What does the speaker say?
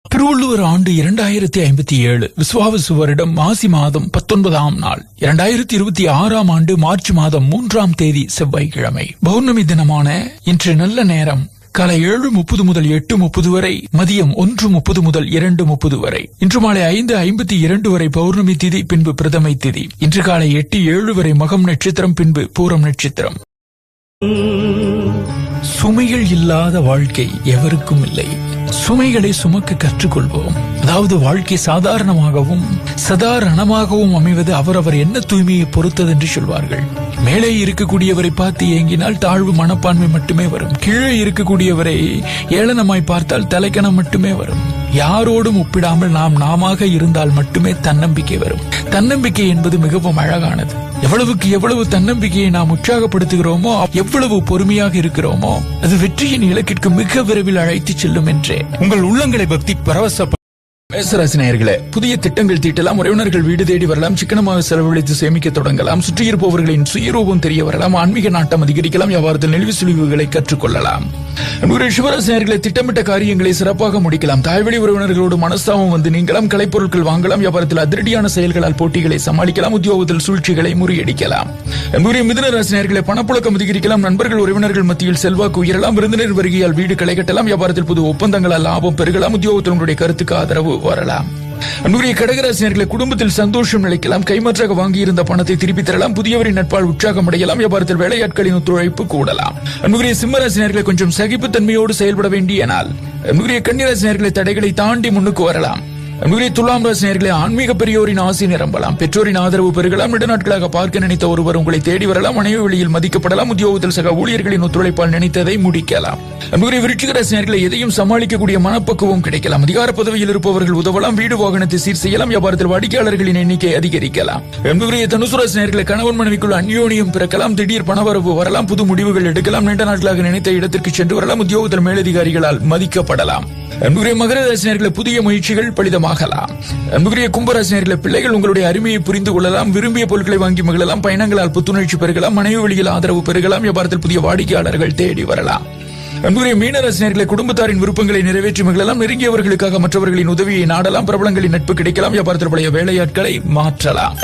திருவள்ளுவர் ஆண்டு 2057 விசுவாவசு வருடம் மாசி மாதம் 19ஆம் நாள் 2026ஆம் ஆண்டு மார்ச் மாதம் 3ஆம் தேதி செவ்வாய்க்கிழமை பௌர்ணமி தினமான இன்று நல்ல நேரம் காலை 7:30 முதல் 8:30 வரை, மதியம் 1:30 முதல் 2:30 வரை. இன்று மாலை 5:52 வரை பௌர்ணமி திதி, பின்பு பிரதமை திதி. இன்று காலை 8:07 வரை மகம் நட்சத்திரம், பின்பு பூரம் நட்சத்திரம். சுமைகள் இல்லாத வாழ்க்கை எவருக்கும் இல்லை. சுமைகளை சுமக்க கற்றுக்கொள்வோம். அதாவது வாழ்க்கை சாதாரணமாகவும் சாதாரணமாகவும் அமைவது அவரவர் என்ன தூய்மையை பொறுத்தது என்று சொல்வார்கள். மேலே இருக்கக்கூடியவரை பார்த்து ஏங்கினால் தாழ்வு மனப்பான்மை மட்டுமே வரும். கீழே இருக்கக்கூடியவரை ஏளனமாய் பார்த்தால் தலைக்கணம் மட்டுமே வரும். யாரோடும் ஒப்பிடாமல் நாமாக இருந்தால் மட்டுமே தன்னம்பிக்கை வரும். தன்னம்பிக்கை என்பது மிகவும் அழகானது. எவ்வளவுக்கு எவ்வளவு தன்னம்பிக்கையை நாம் உற்சாகப்படுத்துகிறோமோ, எவ்வளவு பொறுமையாக இருக்கிறோமோ, அது வெற்றியின் இலக்கிற்கு மிக விரைவில் அழைத்துச் செல்லும் என்றே. உங்கள் உள்ளங்களை பக்தி பரவச மேசராசி நேயர்களே, புதிய திட்டங்கள் தீட்டலாம். உறவினர்கள் வீடு தேடி வரலாம். சிக்கனமாக செலவழித்து சேமிக்க தொடங்கலாம். சுற்றியிருப்பவர்களின் சுயரூபம் தெரிய வரலாம். ஆன்மீக நாட்டம் அதிகரிக்கலாம். வியாபாரத்தில் நெளிவு சுழிவுகளை கற்றுக்கொள்ளலாம். சிவராசி நேயர்களே, திட்டமிட்ட காரியங்களை சிறப்பாக முடிக்கலாம். தாய்வழி உறவினர்களோடு மனஸ்தாபம் வந்து நீங்கலாம். கலைப்பொருட்கள் வாங்கலாம். வியாபாரத்தில் அதிரடியான செயல்களால் போட்டிகளை சமாளிக்கலாம். உத்தியோகத்தில் சூழ்ச்சிகளை முறியடிக்கலாம். மிதுன ராசி நேயர்களே, பணப்புழக்கம் அதிகரிக்கலாம். நண்பர்கள் உறவினர்கள் மத்தியில் செல்வாக்கு உயரலாம். விருந்தினர் வருகையால் வீடு களை கட்டலாம். வியாபாரத்தில் புது ஒப்பந்தங்களால் லாபம் பெருகலாம். உத்தியோகத்தில் உங்களுடைய கருத்துக்கு ஆதரவு வரலாம். அன்புரிய கடகராசினர்களை, குடும்பத்தில் சந்தோஷம் நிலைக்கலாம். கைமாற்றாக வாங்கியிருந்த பணத்தை திருப்பி தரலாம். புதியவரின் நட்பால் உற்சாகம் அடையலாம். வியாபாரத்தில் வேலையாட்களின் ஒத்துழைப்பு கூடலாம். அன்புரிய சிம்மராசினர்களை, கொஞ்சம் சகிப்புத்தன்மையோடு செயல்பட வேண்டிய நாள். அன்புரிய கன்னிராசினர்களை, தடைகளை தாண்டி முன்னுக்கு வரலாம். அன்புரிய துலாம் ராசி நேயர்களே, ஆன்மீக பெரியோரின் ஆசை நிரம்பலாம். பெற்றோரின் ஆதரவு பெருகலாம். நெடுநாட்களாக பார்க்க நினைத்த ஒருவர் உங்களை தேடி வரலாம். மனைவி வழியில் மதிக்கப்படலாம். உத்தியோகத்தில் சக ஊழியர்களின் ஒத்துழைப்பால் நினைத்ததை முடிக்கலாம். அன்புரிய விருச்சிக ராசி நேயர்களே, எதையும் சமாளிக்கக்கூடிய மனப்பக்குவம் கிடைக்கலாம். அதிகார பதவியில் இருப்பவர்கள் உதவலாம். வீடு வாகனத்தை சீர் செய்யலாம். வியாபாரத்தில் வாடிக்கையாளர்களின் எண்ணிக்கை அதிகரிக்கலாம். அன்புரிய தனுசு ராசி நேயர்களே, கணவன் மனைவிக்குள் அந்யோன்யம் பிறக்கலாம். திடீர் பணவரவு வரலாம். புது முடிவுகள் எடுக்கலாம். நீண்ட நாட்களாக நினைத்த இடத்திற்கு சென்று வரலாம். உத்தியோகத்தில் மேலதிகாரிகளால் மதிக்கப்படலாம். அன்புரிய மகர ராசினர்களை, புதிய முயற்சிகள் பலிதமாகலாம். அன்புரிய கும்பராசினர்களை, பிள்ளைகள் உங்களுடைய அருமையை புரிந்து கொள்ளலாம். விரும்பிய பொருட்களை வாங்கி மகிழலாம். பயணங்களால் புத்துணர்ச்சி பெருகலாம். மனைவி வழியில் ஆதரவு பெருகலாம். வியாபாரத்தில் புதிய வாடிக்கையாளர்கள் தேடி வரலாம். அன்புரிய மீனராசினர்களை, குடும்பத்தாரின் விருப்பங்களை நிறைவேற்றி மகிழலாம். நெருங்கியவர்களுக்காக மற்றவர்களின் உதவியை நாடலாம். பிரபலங்களின் நட்பு கிடைக்கலாம். வியாபாரத்தில் பழைய வேலையாட்களை மாற்றலாம்.